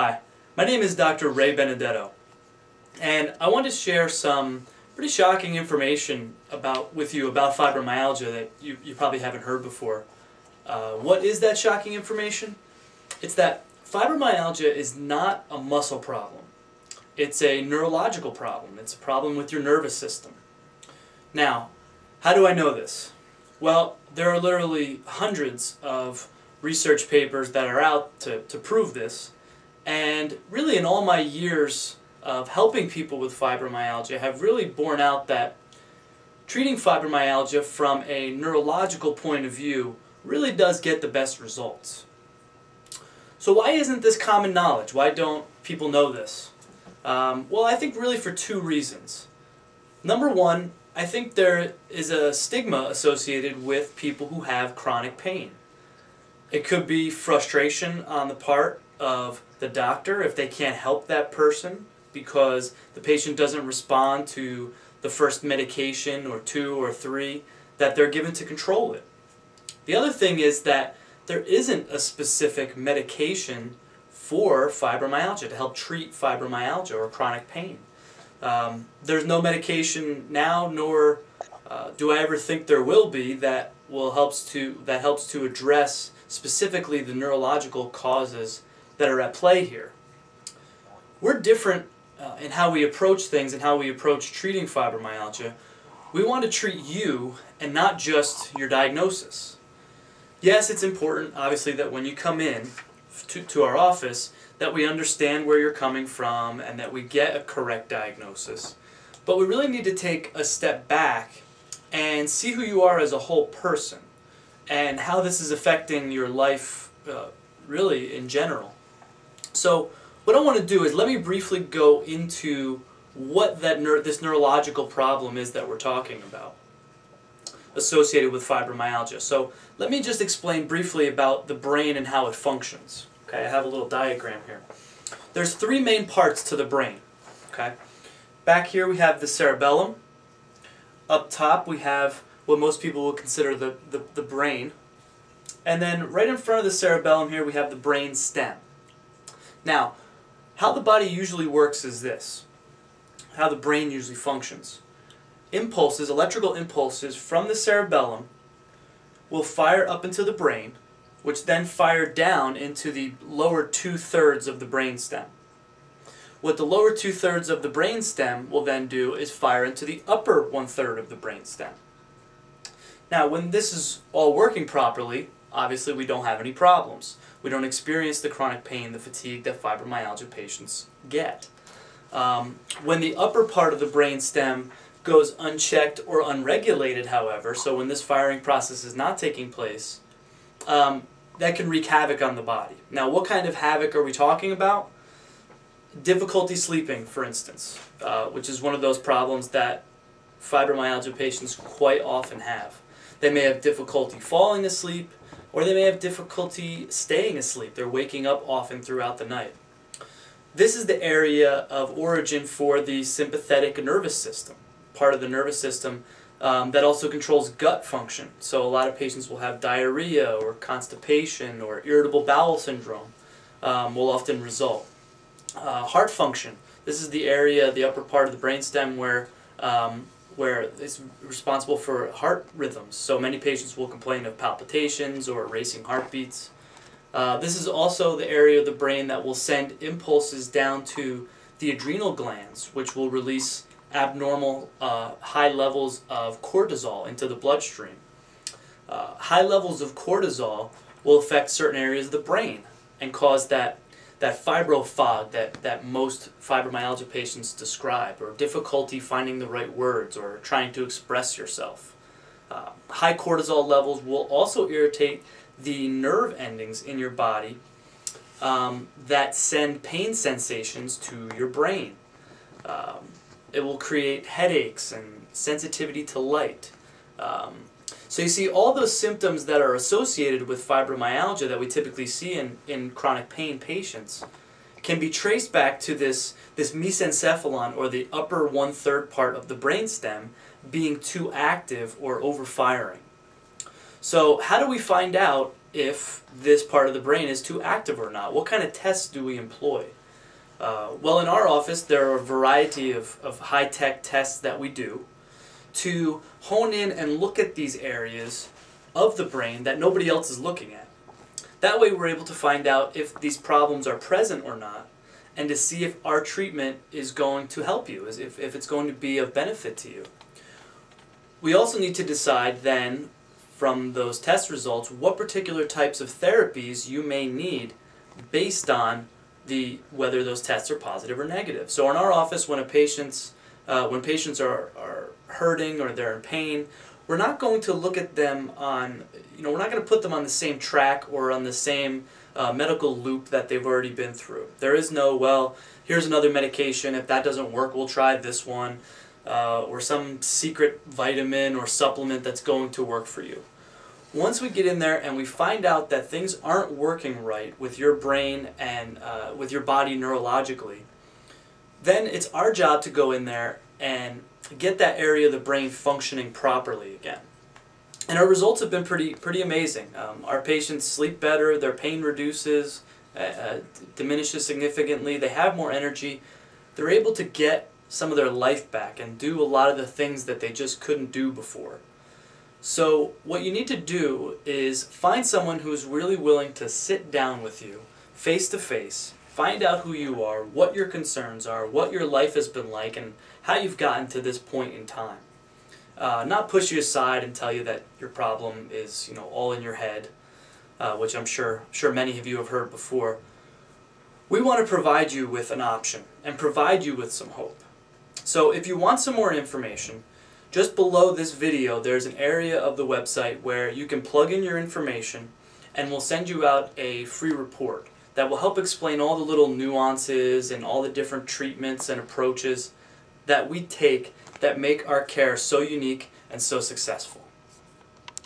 Hi, my name is Dr. Ray Benedetto, and I want to share some pretty shocking information with you about fibromyalgia that you probably haven't heard before. What is that shocking information? It's that fibromyalgia is not a muscle problem. It's a neurological problem. It's a problem with your nervous system. Now, how do I know this? Well, there are literally hundreds of research papers that are out to prove this. And really in all my years of helping people with fibromyalgia have really borne out that treating fibromyalgia from a neurological point of view really does get the best results. So why isn't this common knowledge? Why don't people know this? Well, I think really for two reasons. Number one, I think there is a stigma associated with people who have chronic pain. It could be frustration on the part of the doctor if they can't help that person because the patient doesn't respond to the first medication or two or three that they're given to control it. The other thing is that there isn't a specific medication for fibromyalgia to help treat fibromyalgia or chronic pain. There's no medication now, nor do I ever think there will be that helps to address specifically the neurological causes that are at play here. We're different in how we approach things and how we approach treating fibromyalgia. We want to treat you and not just your diagnosis. Yes, it's important, obviously, that when you come in to our office, that we understand where you're coming from and that we get a correct diagnosis. But we really need to take a step back and see who you are as a whole person and how this is affecting your life really in general. So what I want to do is let me briefly go into what this neurological problem is that we're talking about associated with fibromyalgia. So let me just explain briefly about the brain and how it functions. Okay, I have a little diagram here. There's three main parts to the brain. Okay, back here we have the cerebellum. Up top we have what most people will consider the brain. And then right in front of the cerebellum here we have the brain stem. Now, how the body usually works is this. How the brain usually functions. Impulses, electrical impulses from the cerebellum will fire up into the brain, which then fire down into the lower two-thirds of the brain stem. What the lower two-thirds of the brain stem will then do is fire into the upper one-third of the brain stem. Now, when this is all working properly, obviously we don't have any problems. We don't experience the chronic pain, the fatigue that fibromyalgia patients get. When the upper part of the brain stem goes unchecked or unregulated, however, so when this firing process is not taking place, that can wreak havoc on the body. Now, what kind of havoc are we talking about? Difficulty sleeping, for instance, which is one of those problems that fibromyalgia patients quite often have. They may have difficulty falling asleep, or they may have difficulty staying asleep. They're waking up often throughout the night. This is the area of origin for the sympathetic nervous system, part of the nervous system that also controls gut function. So a lot of patients will have diarrhea or constipation or irritable bowel syndrome will often result. Heart function. This is the area, the upper part of the brainstem where it's responsible for heart rhythms. So many patients will complain of palpitations or racing heartbeats. This is also the area of the brain that will send impulses down to the adrenal glands, which will release abnormal high levels of cortisol into the bloodstream. High levels of cortisol will affect certain areas of the brain and cause that fibro fog that most fibromyalgia patients describe, or difficulty finding the right words or trying to express yourself. High cortisol levels will also irritate the nerve endings in your body that send pain sensations to your brain. It will create headaches and sensitivity to light. So you see, all those symptoms that are associated with fibromyalgia that we typically see in chronic pain patients can be traced back to this mesencephalon, or the upper one-third part of the brainstem, being too active or overfiring. So how do we find out if this part of the brain is too active or not. What kind of tests do we employ? Well, in our office, there are a variety of high-tech tests that we do to hone in and look at these areas of the brain that nobody else is looking at. That way we're able to find out if these problems are present or not, and to see if our treatment is going to help you, if it's going to be of benefit to you. We also need to decide then, from those test results, what particular types of therapies you may need based on whether those tests are positive or negative. So in our office, when patients are hurting or they're in pain, we're not going to look at them on, we're not going to put them on the same track or on the same medical loop that they've already been through. There is no, well, here's another medication, if that doesn't work, we'll try this one, or some secret vitamin or supplement that's going to work for you. Once we get in there and we find out that things aren't working right with your brain and with your body neurologically, then it's our job to go in there and get that area of the brain functioning properly again. And our results have been pretty amazing. Our patients sleep better, their pain reduces, diminishes significantly, they have more energy, they're able to get some of their life back and do a lot of the things that they just couldn't do before. So what you need to do is find someone who's really willing to sit down with you face to face, find out who you are, what your concerns are, what your life has been like, and how you've gotten to this point in time. Not push you aside and tell you that your problem is, all in your head, which I'm sure many of you have heard before. We want to provide you with an option and provide you with some hope. So if you want some more information, just below this video there's an area of the website where you can plug in your information and we'll send you out a free report that will help explain all the little nuances and all the different treatments and approaches that we take that make our care so unique and so successful.